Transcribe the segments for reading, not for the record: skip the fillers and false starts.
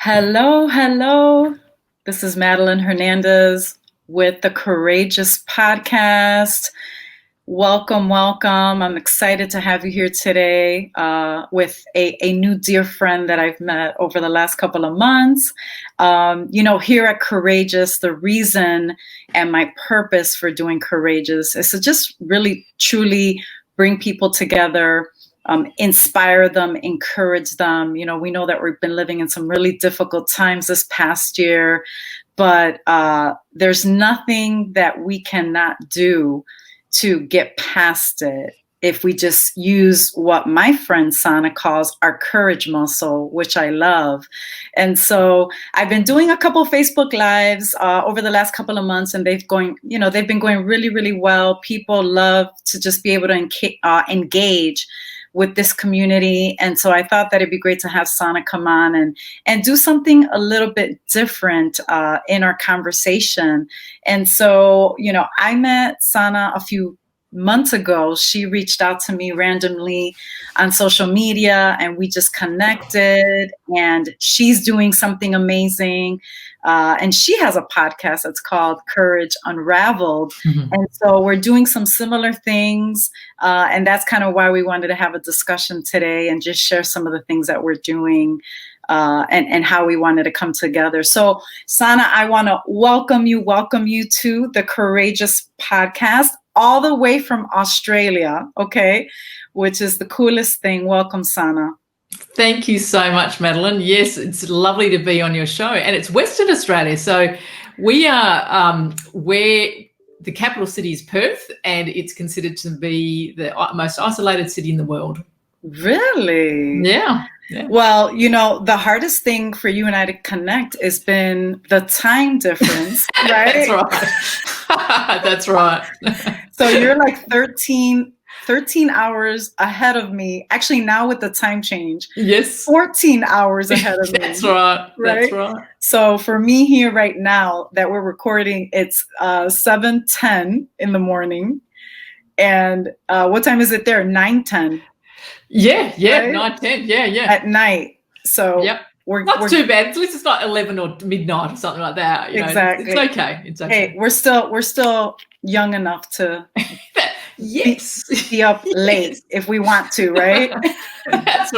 Hello, hello. This is Madeline Hernandez with the Courageous podcast. Welcome, welcome. I'm excited to have you here today with a new dear friend that I've met over the last couple of months. Here at Courageous, the reason and my purpose for doing Courageous is to just really, truly bring people together, inspire them, encourage them. We know that we've been living in some really difficult times this past year, but there's nothing that we cannot do to get past it if we just use what my friend Sana calls our courage muscle, which I love. And so I've been doing a couple of Facebook Lives over the last couple of months, and they've been going really, really well. People love to just be able to engage with this community. And so I thought that it'd be great to have Sana come on and do something a little bit different in our conversation. And so, I met Sana a few months ago. She reached out to me randomly on social media and we just connected, and she's doing something amazing. And she has a podcast that's called Courage Unravelled. Mm-hmm. And so we're doing some similar things. And that's kind of why we wanted to have a discussion today and just share some of the things that we're doing and how we wanted to come together. So Sana, I want to welcome you to the Courageous podcast all the way from Australia, okay, which is the coolest thing. Welcome, Sana. Thank you so much, Madeline. Yes, it's lovely to be on your show. And it's Western Australia. So we are where the capital city is Perth, and it's considered to be the most isolated city in the world. Really? Yeah. Well, the hardest thing for you and I to connect has been the time difference, right? That's right. That's right. So you're like 13 hours ahead of me. Actually, now with the time change. Yes. 14 hours ahead of me. That's right. That's right. So for me here right now that we're recording, it's 7:10 in the morning. And what time is it there? 9:10. Yeah, right? 9:10. Yeah. At night. So yep. We're too bad. At least it's not 11 or midnight or something like that. Exactly. It's okay. It's okay. Hey, we're still young enough to yes. be up late if we want to, right? That's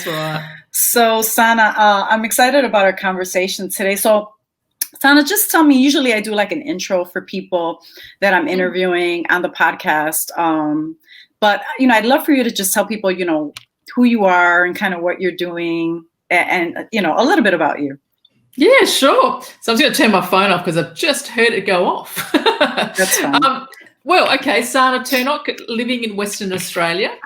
right. So Sana, I'm excited about our conversation today. So Sana, just tell me, usually I do like an intro for people that I'm interviewing on the podcast. But, I'd love for you to just tell people, who you are and kind of what you're doing and a little bit about you. Yeah, sure. So I'm just going to turn my phone off because I've just heard it go off. That's fine. Well, okay, Sana Turnock, living in Western Australia.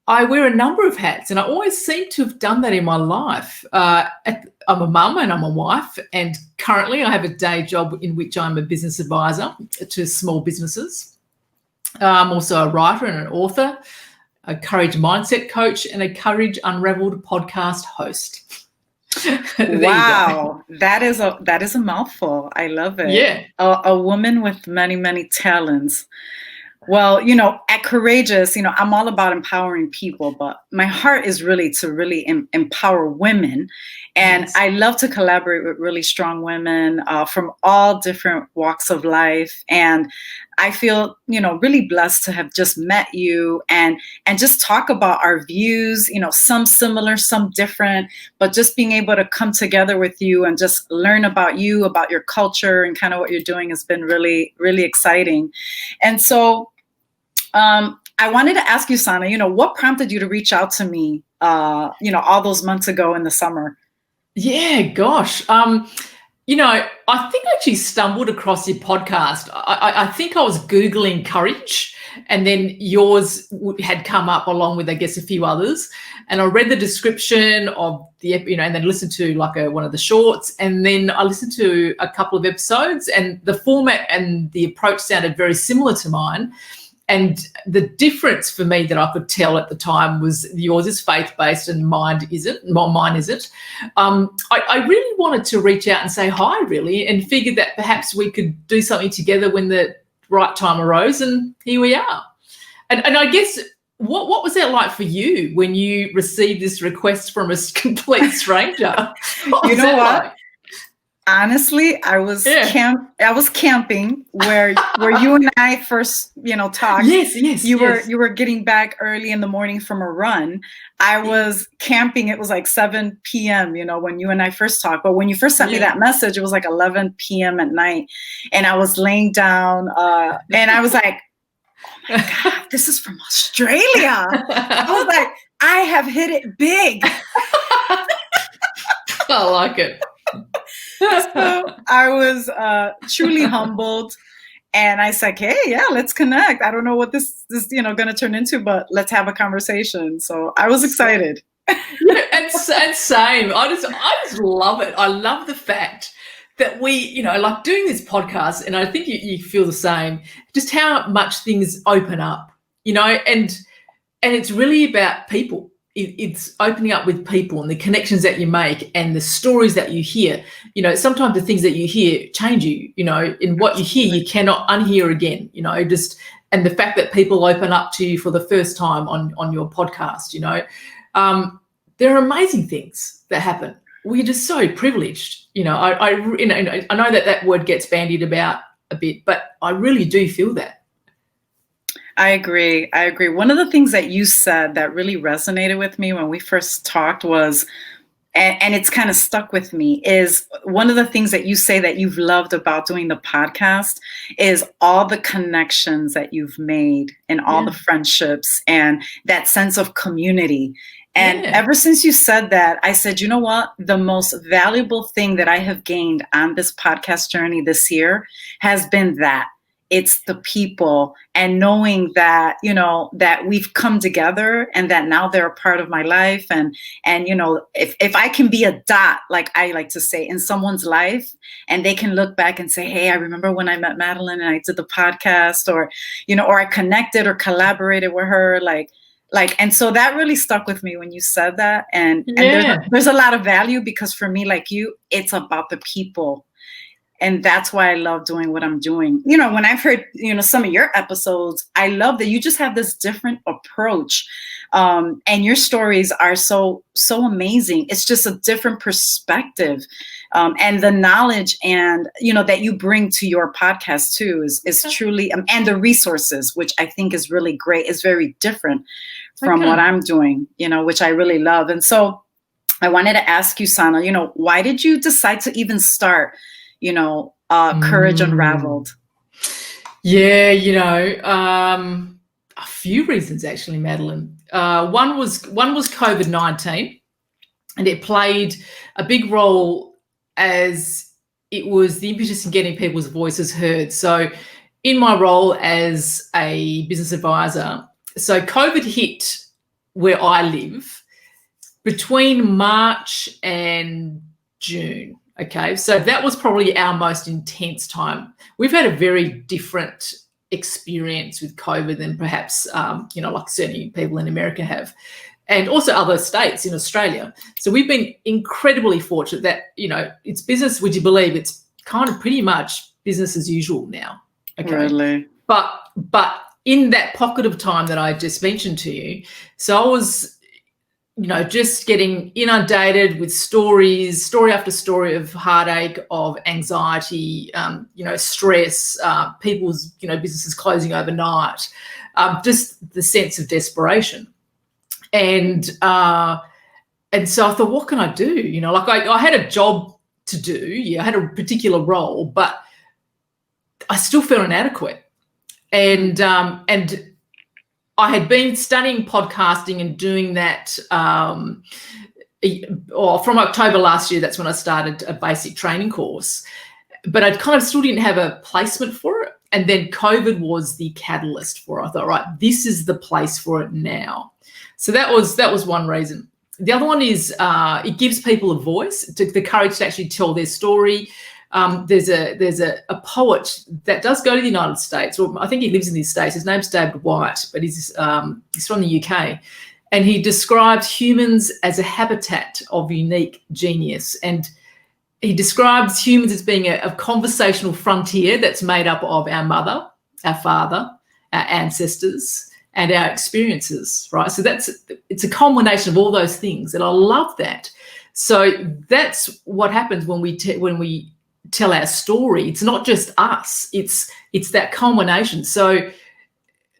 I wear a number of hats, and I always seem to have done that in my life. I'm a mum and I'm a wife, and currently I have a day job in which I'm a business advisor to small businesses. I'm also a writer and an author, a courage mindset coach, and a Courage Unravelled podcast host. Wow, that is a mouthful. I love it. Yeah, a woman with many, many talents. Well, at Courageous, I'm all about empowering people, but my heart is really to empower women. And yes. I love to collaborate with really strong women from all different walks of life. And I feel, really blessed to have just met you and just talk about our views, some similar, some different, but just being able to come together with you and just learn about you, about your culture and kind of what you're doing has been really, really exciting. And so I wanted to ask you, Sana, what prompted you to reach out to me, all those months ago in the summer? Yeah, gosh. I think I actually stumbled across your podcast. I think I was Googling courage, and then yours had come up along with, I guess, a few others. And I read the description of the, and then listened to like one of the shorts. And then I listened to a couple of episodes, and the format and the approach sounded very similar to mine. And the difference for me that I could tell at the time was yours is faith-based and mine isn't. I really wanted to reach out and say hi, really, and figured that perhaps we could do something together when the right time arose, and here we are. And I guess what was that like for you when you received this request from a complete stranger? What You was know that what? like? Honestly, I was Yeah. I was camping where you and I first, talked. Yes. You were getting back early in the morning from a run. I Yeah. was camping. It was like 7 p.m., when you and I first talked. But when you first sent me Yeah. that message, it was like 11 p.m. at night. And I was laying down and I was like, oh my God, this is from Australia. I was like, I have hit it big. I like it. So I was truly humbled. And I said, hey, yeah, let's connect. I don't know what this is, going to turn into, but let's have a conversation. So I was excited. Yeah, and same. I just love it. I love the fact that we, like doing this podcast, and I think you feel the same, just how much things open up, and it's really about people. It's opening up with people and the connections that you make and the stories that you hear. Sometimes the things that you hear change you, in what you hear, you cannot unhear again, and the fact that people open up to you for the first time on your podcast, there are amazing things that happen. We're just so privileged. I know that word gets bandied about a bit, but I really do feel that. I agree. One of the things that you said that really resonated with me when we first talked was, and it's kind of stuck with me, is one of the things that you say that you've loved about doing the podcast is all the connections that you've made and all the friendships and that sense of community. And ever since you said that, I said, you know what? The most valuable thing that I have gained on this podcast journey this year has been that. It's the people and knowing that, that we've come together and that now they're a part of my life. And if I can be a dot, like I like to say, in someone's life, and they can look back and say, hey, I remember when I met Madeline and I did the podcast, or I connected or collaborated with her, and so that really stuck with me when you said that. And there's a lot of value because for me, like you, it's about the people. And that's why I love doing what I'm doing. When I've heard, some of your episodes, I love that you just have this different approach. And your stories are so amazing. It's just a different perspective. And the knowledge and, that you bring to your podcast too is truly, and the resources, which I think is really great, is very different from what I'm doing, which I really love. And so I wanted to ask you, Sana, why did you decide to even start Courage Unravelled? Yeah, a few reasons actually, Madeline. One was COVID-19, and it played a big role as it was the impetus in getting people's voices heard. So in my role as a business advisor, so COVID hit where I live between March and June. Okay, so that was probably our most intense time. We've had a very different experience with COVID than perhaps, like certainly people in America have, and also other states in Australia. So we've been incredibly fortunate that, it's business, would you believe, it's kind of pretty much business as usual now. Okay. Really? But in that pocket of time that I just mentioned to you, so I was, just getting inundated with story after story of heartache, of anxiety, stress, people's, businesses closing overnight, just the sense of desperation. And so I thought, what can I do? I had a job to do. I had a particular role, but I still felt inadequate. And I had been studying podcasting and doing that from October last year. That's when I started a basic training course, but I kind of still didn't have a placement for it. And then COVID was the catalyst for it. I thought, right, this is the place for it now. So that was one reason. The other one is it gives people a voice, the courage to actually tell their story. There's a poet that does go to the United States, or I think he lives in the States. His name's David White, but he's from the UK, and he describes humans as a habitat of unique genius. And he describes humans as being a conversational frontier that's made up of our mother, our father, our ancestors, and our experiences, right? So it's a combination of all those things, and I love that. So that's what happens when we tell our story. It's not just us; it's that culmination. So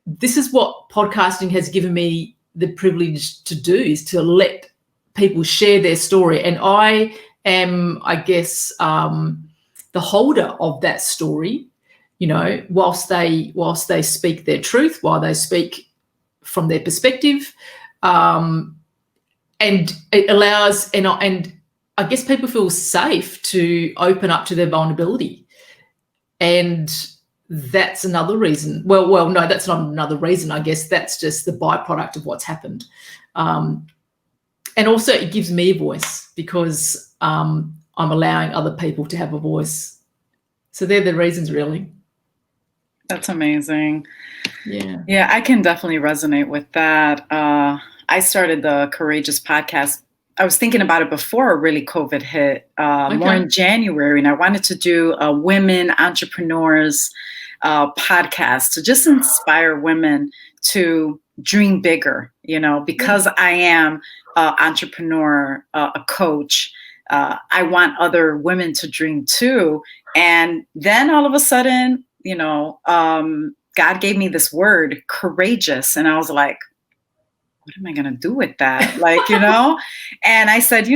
this is what podcasting has given me the privilege to do, is to let people share their story, and I am, I guess, the holder of that story. Whilst they speak their truth, while they speak from their perspective, and it allows, and I guess people feel safe to open up to their vulnerability, and that's another reason. Well, no, that's not another reason. I guess that's just the byproduct of what's happened, and also it gives me a voice because I'm allowing other people to have a voice. So they're the reasons, really. That's amazing. Yeah, I can definitely resonate with that. I started the Courageous podcast. I was thinking about it before really COVID hit, more in January, and I wanted to do a women entrepreneurs podcast to just inspire women to dream bigger, because I am an entrepreneur, a coach. I want other women to dream too. And then all of a sudden, God gave me this word, courageous. And I was like, what am I going to do with that? And I said,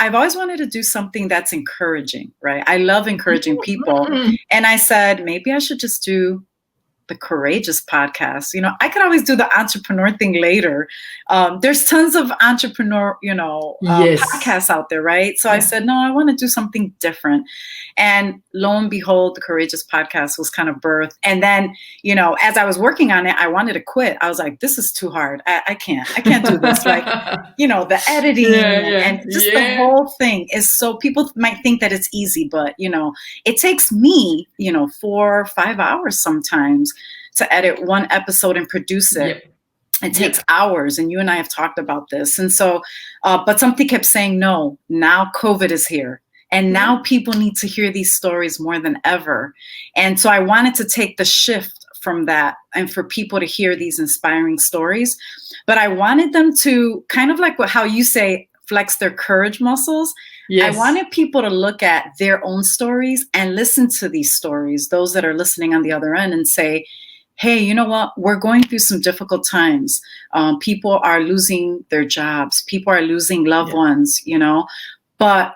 I've always wanted to do something that's encouraging, right? I love encouraging people. And I said, maybe I should just do the Courageous podcast. I could always do the entrepreneur thing later. There's tons of entrepreneur, yes, podcasts out there, right? So I said, no, I want to do something different. And lo and behold, the Courageous podcast was kind of birthed. And then, as I was working on it, I wanted to quit. I was like, this is too hard. I can't do this. The editing and just the whole thing is so, people might think that it's easy, but, it takes me, 4 or 5 hours sometimes to edit one episode and produce it. Yep. It takes hours, and you and I have talked about this. And so, but something kept saying, no, now COVID is here. And now people need to hear these stories more than ever. And so I wanted to take the shift from that and for people to hear these inspiring stories. But I wanted them to kind of like how you say, flex their courage muscles. Yes. I wanted people to look at their own stories and listen to these stories, those that are listening on the other end, and say, hey, you know what? We're going through some difficult times. People are losing their jobs. People are losing loved ones, but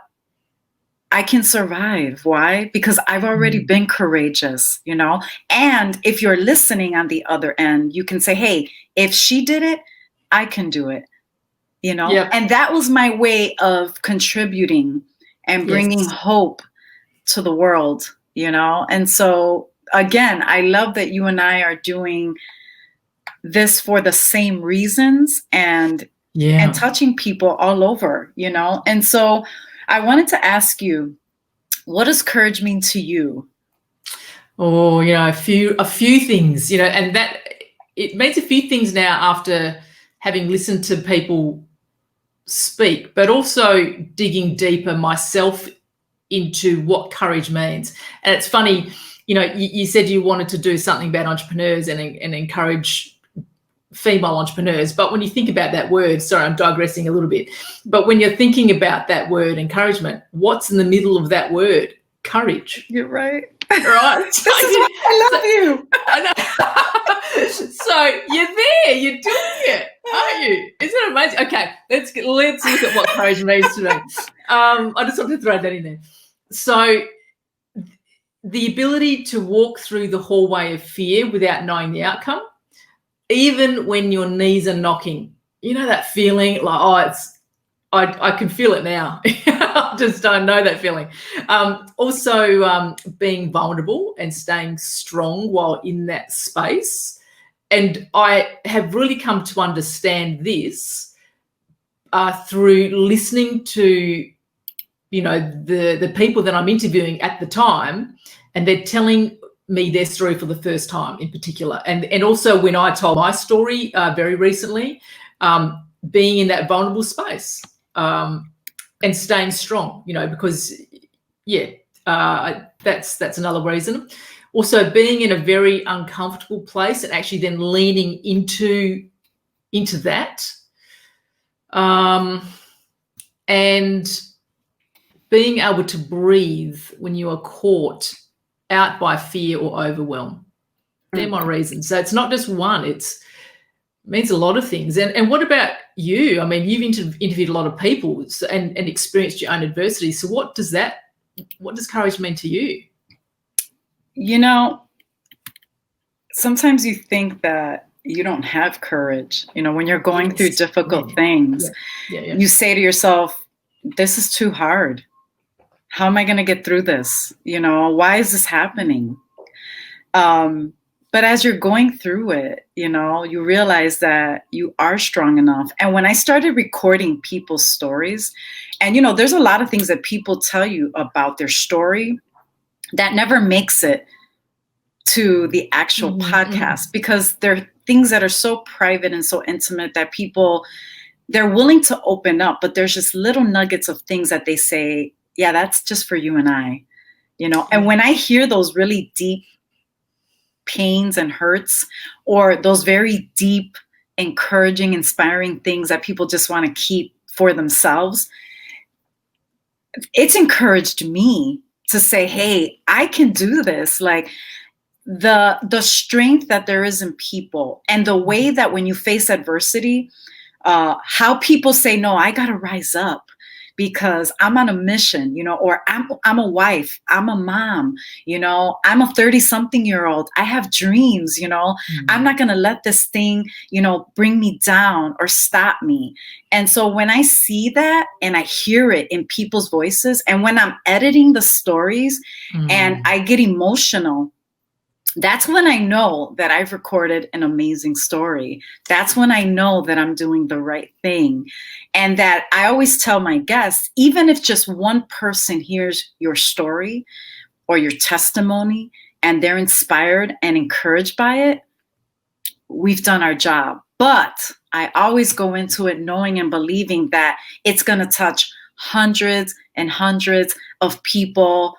I can survive. Why? Because I've already been courageous, and if you're listening on the other end, you can say, hey, if she did it, I can do it, and that was my way of contributing and bringing hope to the world, and so again, I love that you and I are doing this for the same reasons and touching people all over, and so I wanted to ask you, what does courage mean to you? Oh, a few things, and that it means a few things now after having listened to people speak, but also digging deeper myself into what courage means. And it's funny, you said you wanted to do something about entrepreneurs and encourage female entrepreneurs. But when you think about that word, sorry, I'm digressing a little bit, but when you're thinking about that word, encouragement, what's in the middle of that word? Courage. You're right. Right. This is why I love you. I know. So you're there, you're doing it, aren't you? Isn't it amazing? Okay, let's look at what courage means to me. I just want to throw that in there. So the ability to walk through the hallway of fear without knowing the outcome, even when your knees are knocking, that feeling like, I can feel it now. I just don't know that feeling. Also, being vulnerable and staying strong while in that space. And I have really come to understand this through listening to, the people that I'm interviewing at the time, and they're telling me their story for the first time in particular. And also when I told my story very recently, being in that vulnerable space and staying strong, because, that's another reason. also being in a very uncomfortable place and actually then leaning into that, and being able to breathe when you are caught out by fear or overwhelm. They're my reasons. So it's not just one, it means a lot of things. And what about you? I mean, you've interviewed a lot of people and experienced your own adversity. So what does courage mean to you? You know, sometimes you think that you don't have courage. You know, when you're going through difficult things, you say to yourself, this is too hard. How am I going to get through this? You know, why is this happening? But as you're going through it, you know, you realize that you are strong enough. And when I started recording people's stories, and, you know, there's a lot of things that people tell you about their story that never makes it to the actual podcast, because they're things that are so private and so intimate that people, they're willing to open up, but there's just little nuggets of things that they say, yeah, that's just for you and I, you know. And when I hear those really deep pains and hurts, or those very deep, encouraging, inspiring things that people just want to keep for themselves, it's encouraged me to say, hey, I can do this. Like, the strength that there is in people, and the way that when you face adversity, how people say, no, I got to rise up because I'm on a mission, you know, or I'm a wife, I'm a mom, you know, I'm a 30-something-year-old, I have dreams, you know, I'm not going to let this thing, you know, bring me down or stop me. And so when I see that and I hear it in people's voices, and when I'm editing the stories and I get emotional, that's when I know that I've recorded an amazing story. That's when I know that I'm doing the right thing. And that I always tell my guests, even if just one person hears your story or your testimony and they're inspired and encouraged by it, we've done our job. But I always go into it knowing and believing that it's going to touch hundreds and hundreds of people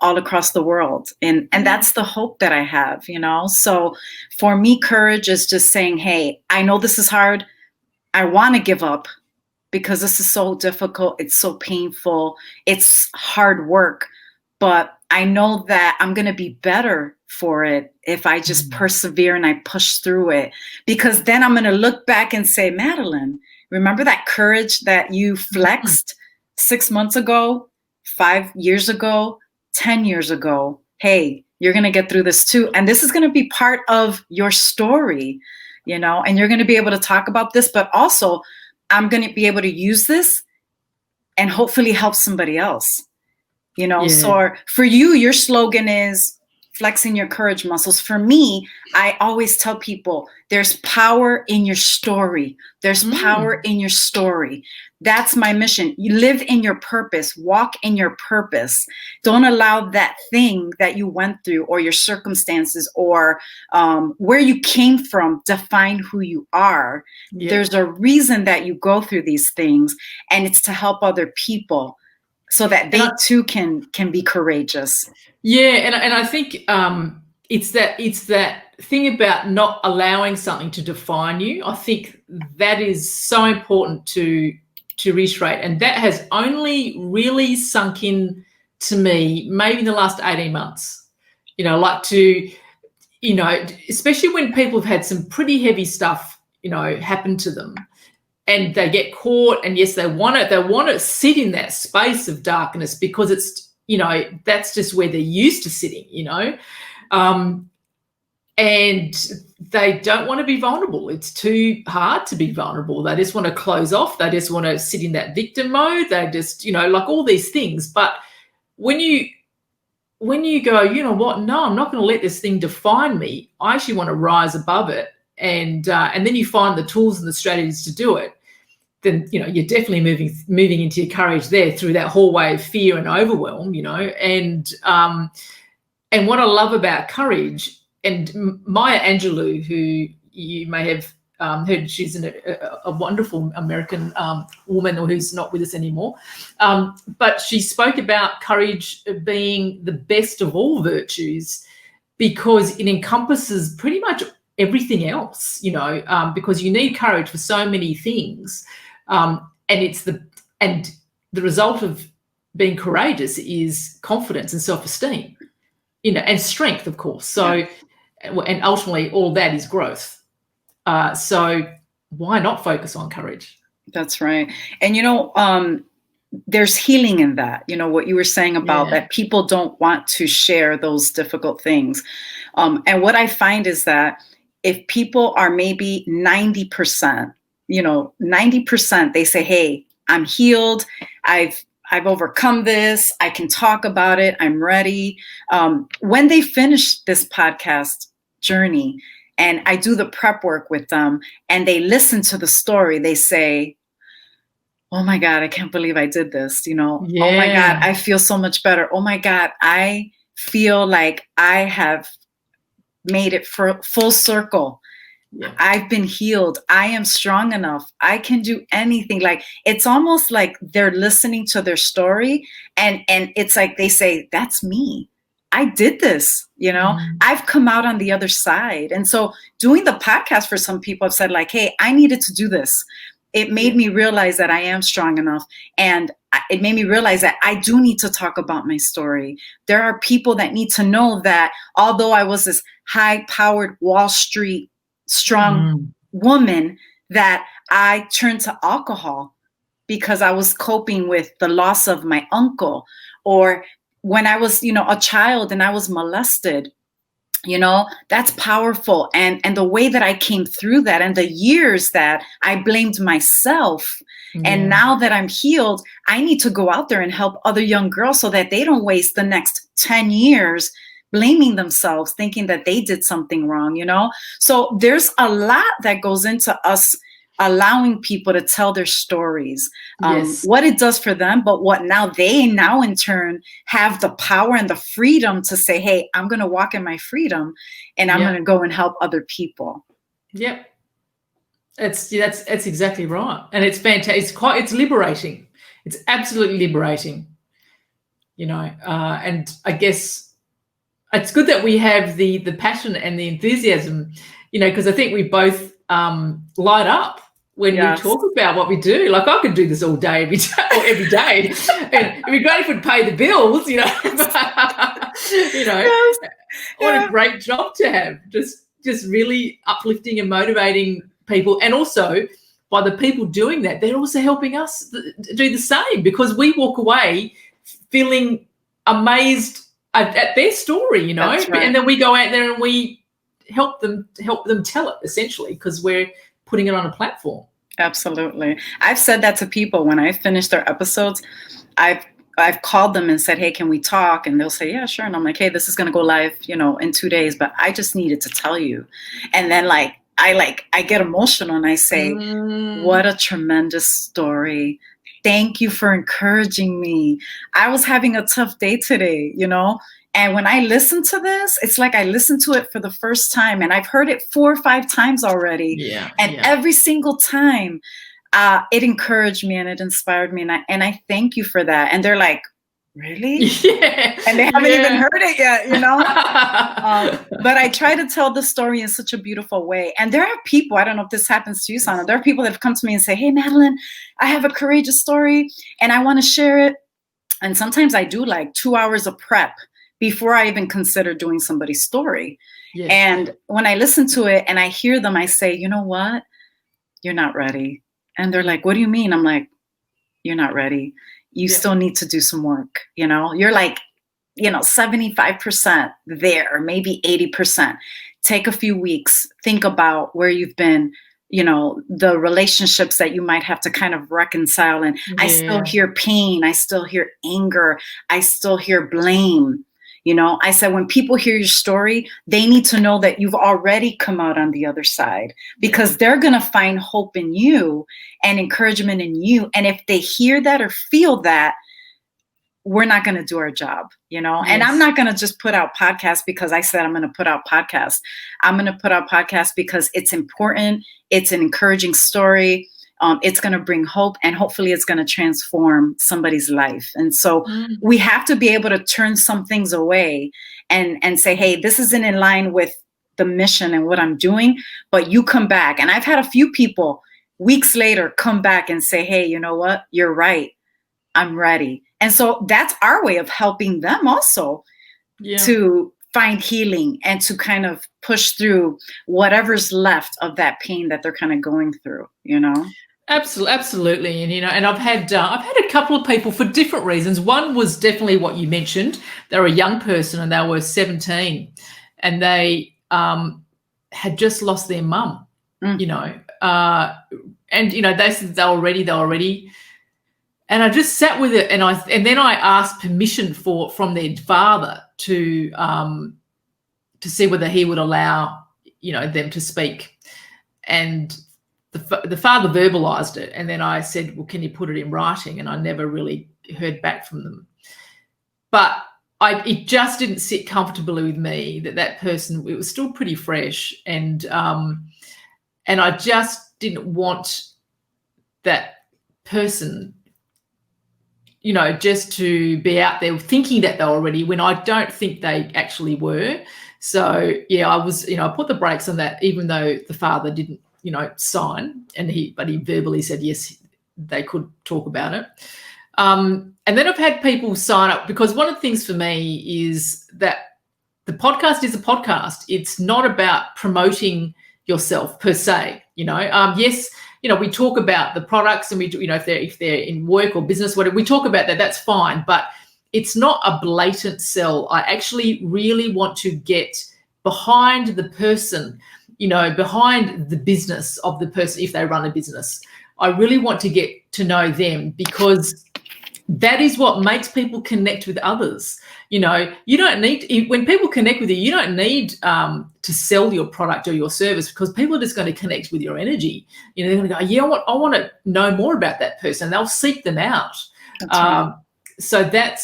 all across the world. And that's the hope that I have, you know? So for me, courage is just saying, hey, I know this is hard. I want to give up because this is so difficult. It's so painful. It's hard work, but I know that I'm going to be better for it if I just persevere and I push through it, because then I'm going to look back and say, Madeline, remember that courage that you flexed 6 months ago, 5 years ago, 10 years ago? Hey, you're going to get through this too. And this is going to be part of your story, you know, and you're going to be able to talk about this, but also I'm going to be able to use this and hopefully help somebody else, you know. So for you, your slogan is flexing your courage muscles. For me, I always tell people there's power in your story. There's power in your story. That's my mission. You live in your purpose, walk in your purpose. Don't allow that thing that you went through or your circumstances or where you came from define who you are. There's a reason that you go through these things, and it's to help other people so that they too can be courageous. Yeah, and I think it's that thing about not allowing something to define you. I think that is so important to reiterate, and that has only really sunk in to me maybe in the last 18 months. You know, like to, you know, especially when people have had some pretty heavy stuff, you know, happen to them, and they get caught, and yes, they want to sit in that space of darkness because it's, you know, that's just where they're used to sitting, you know, and they don't want to be vulnerable. It's too hard to be vulnerable. They just want to close off. They just want to sit in that victim mode. They just, you know, like all these things. But when you go, you know what, no, I'm not going to let this thing define me. I actually want to rise above it. And then you find the tools and the strategies to do it. Then, you know, you're definitely moving into your courage there through that hallway of fear and overwhelm, you know. And what I love about courage, and Maya Angelou, who you may have heard, she's a wonderful American woman who's not with us anymore, but she spoke about courage being the best of all virtues, because it encompasses pretty much everything else, because you need courage for so many things. And the result of being courageous is confidence and self-esteem, and strength, of course. So, and ultimately all that is growth. So why not focus on courage? That's right. And, there's healing in that, what you were saying about that people don't want to share those difficult things. And what I find is that if people are maybe 90%, 90%, they say, hey, I'm healed. I've overcome this. I can talk about it. I'm ready. When they finish this podcast journey and I do the prep work with them and they listen to the story, they say, oh my God, I can't believe I did this. Oh my God, I feel so much better. Oh my God, I feel like I have made it full circle. Yeah. I've been healed. I am strong enough. I can do anything. Like, it's almost like they're listening to their story and it's like they say, that's me. I did this, I've come out on the other side. And so doing the podcast for some people, I've said like, hey, I needed to do this. It made me realize that I am strong enough. And it made me realize that I do need to talk about my story. There are people that need to know that although I was this high-powered Wall Street strong woman, that I turned to alcohol because I was coping with the loss of my uncle, or when I was, a child and I was molested. That's powerful. And the way that I came through that and the years that I blamed myself. And now that I'm healed, I need to go out there and help other young girls so that they don't waste the next 10 years blaming themselves, thinking that they did something wrong, So there's a lot that goes into us allowing people to tell their stories, what it does for them, but what they in turn have the power and the freedom to say, hey, I'm going to walk in my freedom and I'm going to go and help other people. Yep. That's exactly right. And it's fantastic. It's liberating. It's absolutely liberating, and I guess it's good that we have the passion and the enthusiasm, because I think we both light up when we talk about what we do. Like, I could do this all day, every day. And it'd be great if we'd pay the bills, What a great job to have. Just really uplifting and motivating people. And also, by the people doing that, they're also helping us do the same, because we walk away feeling amazed at their story, That's right. And then we go out there and we help them tell it, essentially, because we're putting it on a platform. Absolutely. I've said that to people when I finish their episodes. I've called them and said, hey, can we talk? And they'll say, yeah, sure. And I'm like, hey, this is going to go live, in 2 days, but I just needed to tell you. And then I get emotional and I say, what a tremendous story. Thank you for encouraging me. I was having a tough day today, And when I listen to this, it's like I listened to it for the first time, and I've heard it 4 or 5 times already. Every single time, it encouraged me and it inspired me, and I thank you for that. And they're like, really? Yeah. And they haven't even heard it yet, But I try to tell the story in such a beautiful way. And there are people, I don't know if this happens to you, Sana, there are people that have come to me and say, hey, Madeline, I have a courageous story and I want to share it. And sometimes I do like 2 hours of prep before I even consider doing somebody's story. Yes. And when I listen to it and I hear them, I say, you know what? You're not ready. And they're like, what do you mean? I'm like, you're not ready. You still need to do some work. You're like, 75% there, maybe 80%. Take a few weeks, think about where you've been, the relationships that you might have to kind of reconcile. And I still hear pain. I still hear anger. I still hear blame. I said, when people hear your story, they need to know that you've already come out on the other side, because they're going to find hope in you and encouragement in you. And if they hear that or feel that, we're not going to do our job, And I'm not going to just put out podcasts because I said I'm going to put out podcasts. I'm going to put out podcasts because it's important. It's an encouraging story. it's going to bring hope, and hopefully it's going to transform somebody's life. And so we have to be able to turn some things away and say, hey, this isn't in line with the mission and what I'm doing, but you come back. And I've had a few people weeks later come back and say, hey, you know what? You're right. I'm ready. And so that's our way of helping them also to find healing and to kind of push through whatever's left of that pain that they're kind of going through, you know? Absolutely. And, you know, and I've had a couple of people for different reasons. One was definitely what you mentioned. They were a young person and they were 17 and they had just lost their mum, you know, and, you know, they said they were ready. And I just sat with it, and then I asked permission from their father to see whether he would allow, you know, them to speak. And the father verbalized it, and then I said, well, can you put it in writing? And I never really heard back from them. But it just didn't sit comfortably with me that person, it was still pretty fresh, and I just didn't want that person, you know, just to be out there thinking that they were ready when I don't think they actually were. So, yeah, I was, you know, I put the brakes on that, even though the father didn't, you know, sign, but he verbally said, yes, they could talk about it. And then I've had people sign up, because one of the things for me is that the podcast is a podcast. It's not about promoting yourself per se, you know. Yes, you know, we talk about the products, and we do, you know, if they're in work or business, whatever, we talk about that, that's fine. But it's not a blatant sell. I actually really want to get behind the person, you know, behind the business of the person, if they run a business. I really want to get to know them, because that is what makes people connect with others. You know, you don't need, when people connect with you, you don't need to sell your product or your service, because people are just going to connect with your energy. You know, they're going to go, yeah, I want to know more about that person. They'll seek them out. Right. So that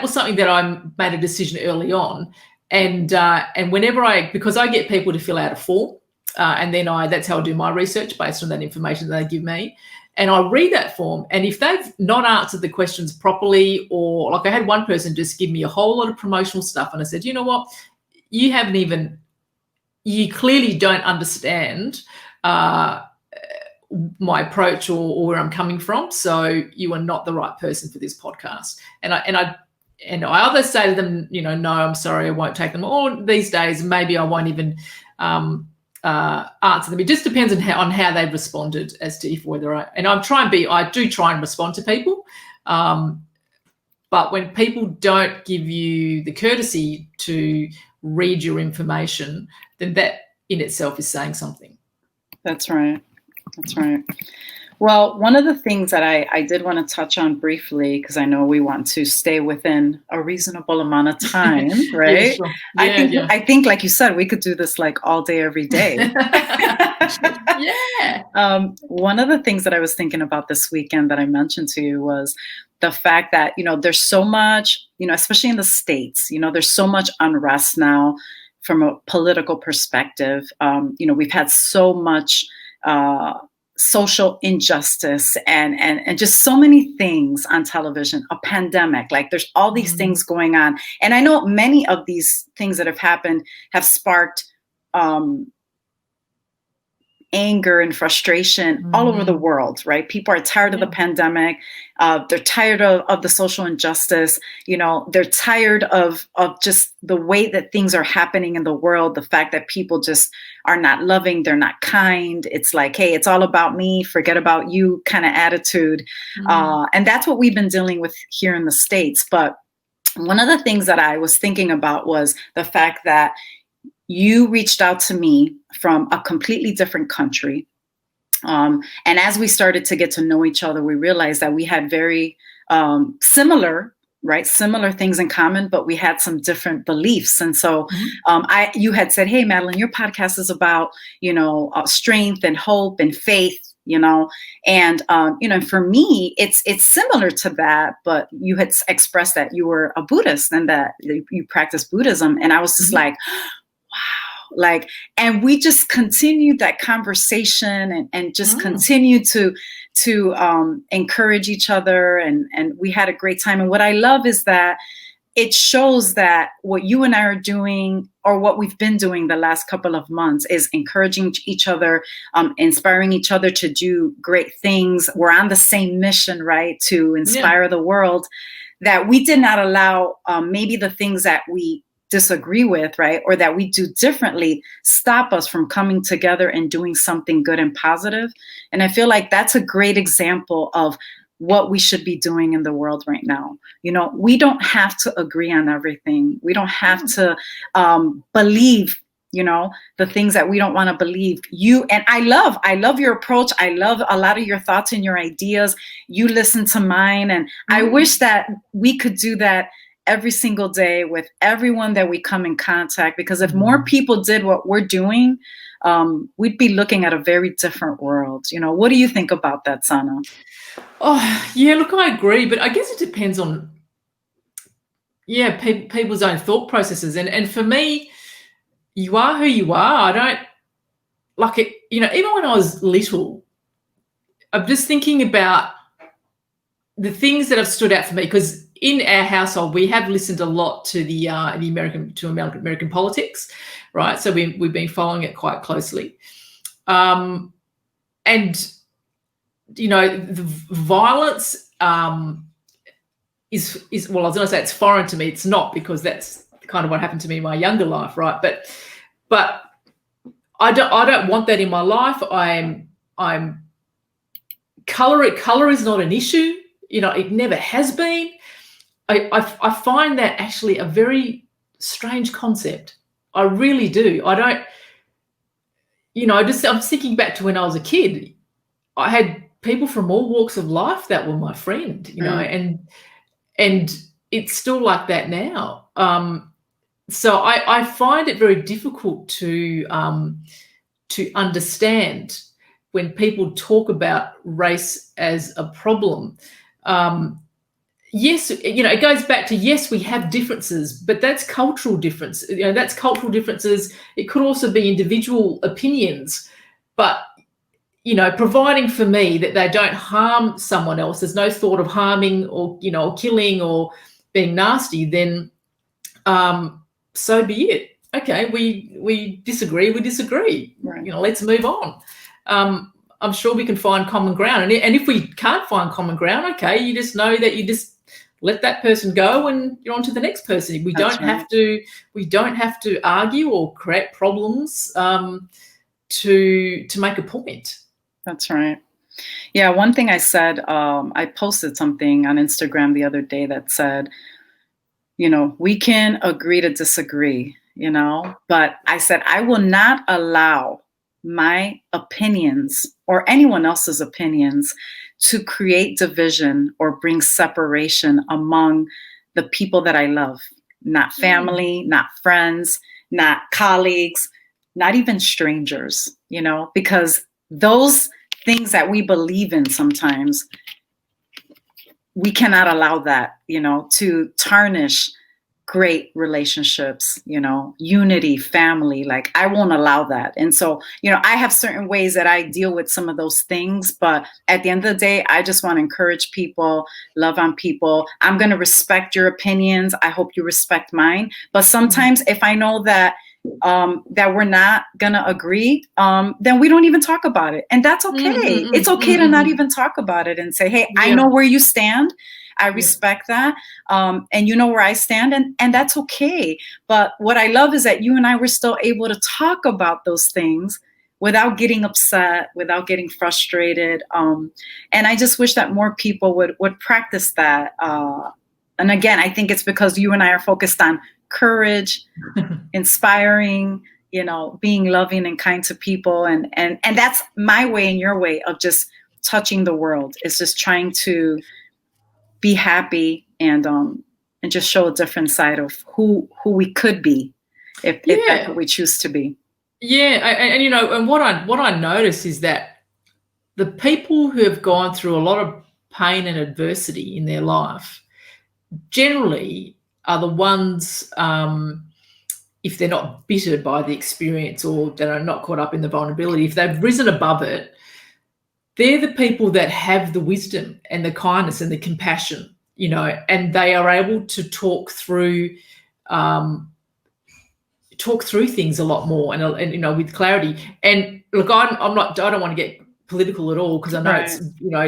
was something that I made a decision early on. And whenever because I get people to fill out a form, and then that's how I do my research based on that information that they give me. And I'll read that form, and if they've not answered the questions properly, or like I had one person just give me a whole lot of promotional stuff, and I said, you know what, you clearly don't understand my approach or where I'm coming from, so you are not the right person for this podcast. And I either say to them, you know, no, I'm sorry, I won't take them. Or these days, maybe I won't even answer them. It just depends on how they've responded as to whether I do try and respond to people. But when people don't give you the courtesy to read your information, then that in itself is saying something. That's right. Well, one of the things that I did want to touch on briefly, because I know we want to stay within a reasonable amount of time, right? Yeah, sure. I think, like you said, we could do this like all day, every day. Yeah. One of the things that I was thinking about this weekend that I mentioned to you was the fact that, you know, there's so much, you know, especially in the States, you know, there's so much unrest now from a political perspective. You know, we've had so much social injustice and just so many things on television, a pandemic, like there's all these things going on. And I know many of these things that have happened have sparked anger and frustration all over the world, right? People are tired of the pandemic. They're tired of the social injustice. You know, they're tired of just the way that things are happening in the world. The fact that people just are not loving, they're not kind. It's like, hey, it's all about me, forget about you kind of attitude. And that's what we've been dealing with here in the States. But one of the things that I was thinking about was the fact that you reached out to me from a completely different country. And as we started to get to know each other, we realized that we had very similar things in common, but we had some different beliefs. And so you had said, hey, Madeline, your podcast is about, you know, strength and hope and faith, you know, and, you know, for me, it's similar to that, but you had expressed that you were a Buddhist and that you practice Buddhism. And I was just like, wow, like, and we just continued that conversation and just Mm. continued to encourage each other, and we had a great time. And what I love is that it shows that what you and I are doing, or what we've been doing the last couple of months, is encouraging each other, inspiring each other to do great things. We're on the same mission, right? To inspire the world. That we did not allow maybe the things that we disagree with, right, or that we do differently, stop us from coming together and doing something good and positive. And I feel like that's a great example of what we should be doing in the world right now. You know, we don't have to agree on everything. We don't have to believe, you know, the things that we don't want to believe. And I love your approach. I love a lot of your thoughts and your ideas. You listen to mine, and I wish that we could do that every single day with everyone that we come in contact, because if more people did what we're doing, we'd be looking at a very different world. You know, what do you think about that, Sana? Oh, yeah, look, I agree, but I guess it depends on, people's own thought processes. And for me, you are who you are. I don't like it, even when I was little, I'm just thinking about the things that have stood out for me, because in our household, we have listened a lot to the American politics, right? So we've been following it quite closely. And the violence is well, I was going to say it's foreign to me. It's not, because that's kind of what happened to me in my younger life, right? But I don't want that in my life. I'm color is not an issue. It never has been. I find that actually a very strange concept. I really do. I don't. I'm thinking back to when I was a kid. I had people from all walks of life that were my friend, and it's still like that now. So I find it very difficult to understand when people talk about race as a problem. Yes, it goes back to, yes, we have differences, but that's cultural difference. That's cultural differences. It could also be individual opinions, but providing for me that they don't harm someone else, there's no thought of harming or, or killing or being nasty, then so be it. Okay, we disagree, Right. Let's move on. I'm sure we can find common ground. And if we can't find common ground, okay, you just know that you just let that person go and you're on to the next person. We don't have to argue or create problems to make a point. That's right. Yeah, one thing I said, I posted something on Instagram the other day that said, we can agree to disagree, but I said, I will not allow my opinions or anyone else's opinions to create division or bring separation among the people that I love. Not family, not friends, not colleagues, not even strangers, because those things that we believe in sometimes, we cannot allow that, to tarnish great relationships, unity, family. Like, I won't allow that. And so, I have certain ways that I deal with some of those things, but at the end of the day, I just want to encourage people, love on people. I'm going to respect your opinions. I hope you respect mine. But sometimes if I know that that we're not gonna agree, then we don't even talk about it, and that's okay. It's okay to not even talk about it and say, hey, I know where you stand. I respect that, and you know where I stand, and that's okay. But what I love is that you and I were still able to talk about those things without getting upset, without getting frustrated, and I just wish that more people would practice that. And again, I think it's because you and I are focused on courage, inspiring, being loving and kind to people. And that's my way and your way of just touching the world, is just trying to be happy and just show a different side of who we could be if that's what we choose to be. Yeah. And what I notice is that the people who have gone through a lot of pain and adversity in their life generally are the ones if they're not bittered by the experience or they're not caught up in the vulnerability, if they've risen above it, they're the people that have the wisdom and the kindness and the compassion, and they are able to talk through things a lot more and with clarity. And look, I don't want to get political at all, because I know Right.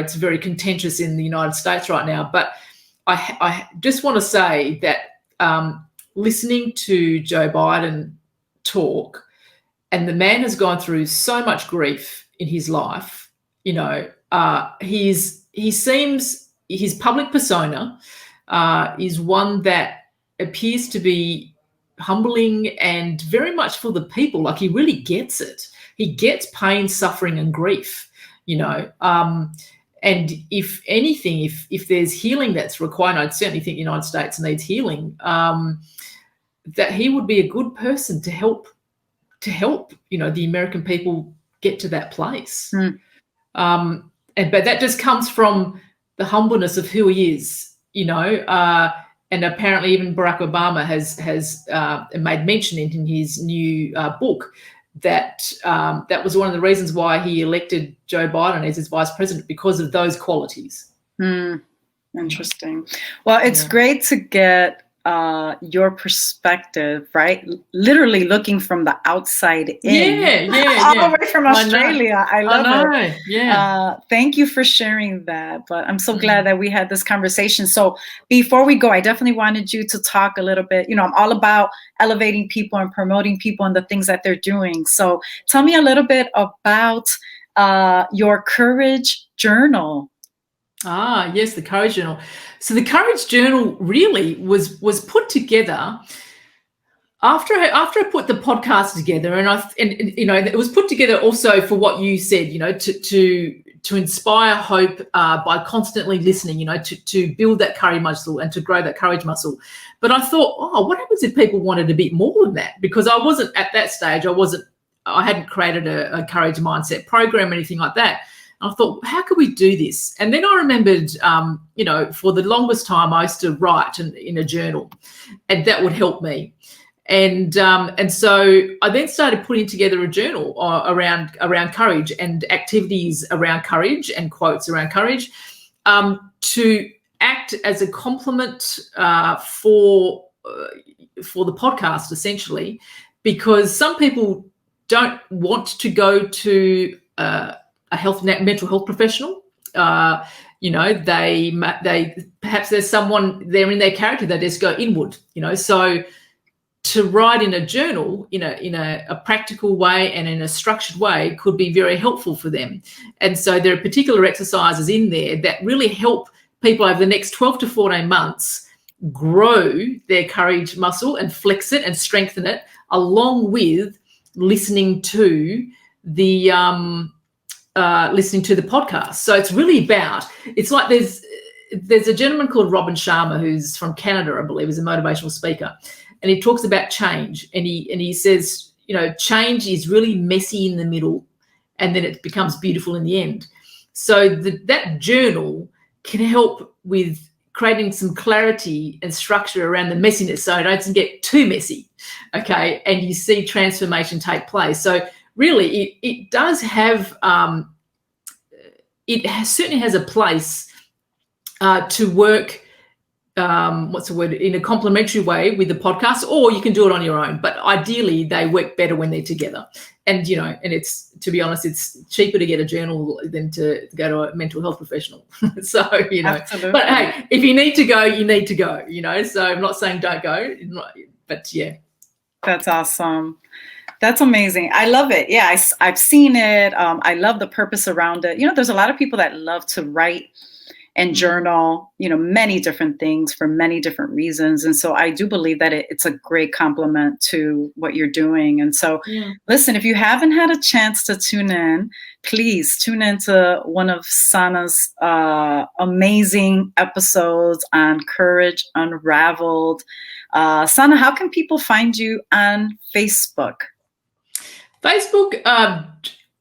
it's very contentious in the United States right now. But I just want to say that listening to Joe Biden talk, and the man has gone through so much grief in his life. He seems, his public persona is one that appears to be humbling and very much for the people. Like, he really gets it. He gets pain, suffering, and grief. And if anything, if there's healing that's required, I certainly think the United States needs healing. That he would be a good person to help the American people get to that place. But that just comes from the humbleness of who he is, and apparently even Barack Obama has made mention in his new book that that was one of the reasons why he elected Joe Biden as his vice president, because of those qualities. Interesting. Well, it's great to get your perspective, right? Literally looking from the outside in. All the way from Australia. I love it. Yeah. Thank you for sharing that. But I'm so glad that we had this conversation. So before we go, I definitely wanted you to talk a little bit. I'm all about elevating people and promoting people and the things that they're doing. So tell me a little bit about your Courage Journal. Yes, the Courage Journal. So the Courage Journal really was put together after I put the podcast together, and it was put together also for what you said, to inspire hope by constantly listening, to build that courage muscle and to grow that courage muscle. But I thought, what happens if people wanted a bit more than that? Because I wasn't at that stage. I hadn't created a courage mindset program or anything like that. I thought, how could we do this? And then I remembered, for the longest time, I used to write in a journal, and that would help me. And so I then started putting together a journal around courage and activities around courage and quotes around courage, to act as a complement for the podcast, essentially, because some people don't want to go to a mental health professional. They perhaps there's someone there in their character, they just go inward. So to write in a journal in a practical way and in a structured way could be very helpful for them. And so there are particular exercises in there that really help people over the next 12 to 14 months grow their courage muscle and flex it and strengthen it, along with listening to the podcast. So it's really about, it's like there's a gentleman called Robin Sharma who's from Canada, I believe, is a motivational speaker, and he talks about change, and he says, change is really messy in the middle, and then it becomes beautiful in the end. So that journal can help with creating some clarity and structure around the messiness, so it doesn't get too messy, okay? And you see transformation take place. So really, it does have, certainly has a place to work, in a complementary way with the podcast, or you can do it on your own. But ideally, they work better when they're together. And, and it's, to be honest, it's cheaper to get a journal than to go to a mental health professional. So, Absolutely. But hey, if you need to go, you need to go, So I'm not saying don't go, but yeah. That's awesome. That's amazing. I love it. Yeah, I've seen it. I love the purpose around it. There's a lot of people that love to write and journal, many different things for many different reasons. And so I do believe that it's a great complement to what you're doing. And so, Listen, if you haven't had a chance to tune in, please tune into one of Sana's amazing episodes on Courage Unravelled. Sana, how can people find you on Facebook? Facebook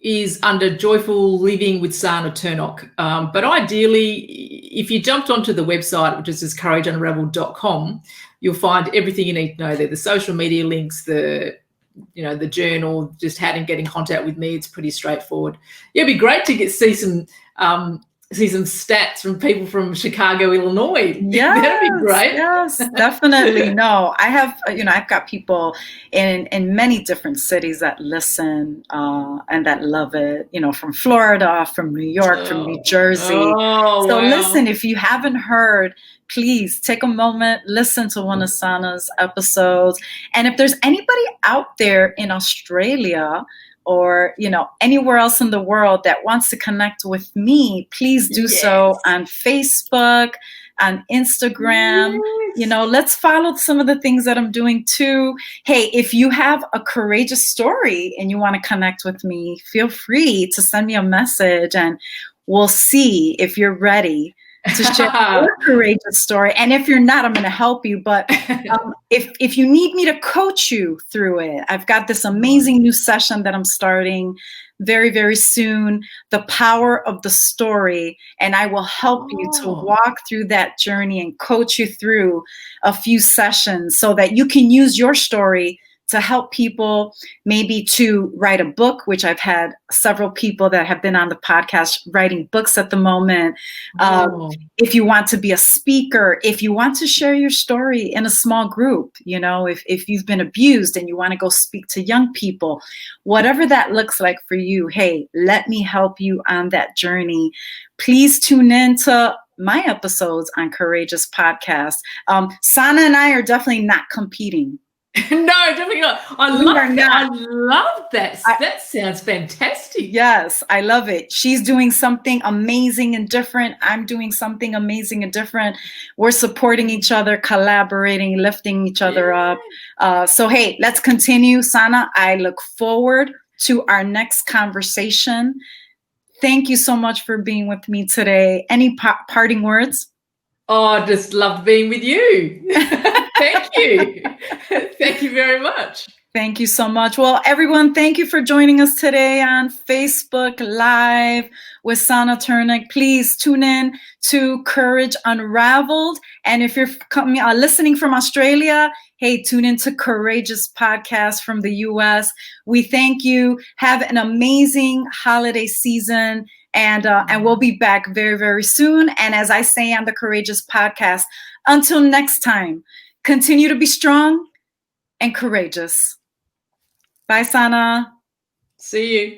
is under Joyful Living with Sana Turnock. But ideally, if you jumped onto the website, which is courageunravelled.com, you'll find everything you need to know there. The social media links, the journal, just how to get in contact with me. It's pretty straightforward. Yeah, it'd be great to see some stats from people from Chicago, Illinois. Yes, that'd be great. Yes, definitely. No, I have, I've got people in many different cities that listen and that love it, from Florida, from New York, from New Jersey. Oh, so wow. Listen, if you haven't heard, please take a moment, listen to one of Sana's episodes. And if there's anybody out there in Australia or anywhere else in the world that wants to connect with me, please do so on Facebook, on Instagram. Yes. Let's follow some of the things that I'm doing too. Hey, if you have a courageous story and you want to connect with me, feel free to send me a message and we'll see if you're ready to share your courageous story. And if you're not, I'm going to help you. But if you need me to coach you through it, I've got this amazing new session that I'm starting very, very soon, The Power of the Story. And I will help you to walk through that journey and coach you through a few sessions so that you can use your story to help people, maybe to write a book, which I've had several people that have been on the podcast writing books at the moment. If you want to be a speaker, if you want to share your story in a small group, if you've been abused and you want to go speak to young people, whatever that looks like for you, hey, let me help you on that journey. Please tune in to my episodes on Courageous Podcast. Sana and I are definitely not competing. No, definitely not. I love that. That sounds fantastic. Yes, I love it. She's doing something amazing and different. I'm doing something amazing and different. We're supporting each other, collaborating, lifting each other up. So, hey, let's continue. Sana, I look forward to our next conversation. Thank you so much for being with me today. Any parting words? Oh, I just loved being with you. Thank you. Thank you very much. Thank you so much. Well, everyone, thank you for joining us today on Facebook Live with Sana Turnock. Please tune in to Courage Unravelled. And if you're listening from Australia, hey, tune into Courageous Podcast from the US. We thank you. Have an amazing holiday season. And we'll be back very, very soon. And as I say on the Courageous Podcast, until next time, continue to be strong and courageous. Bye, Sana. See you.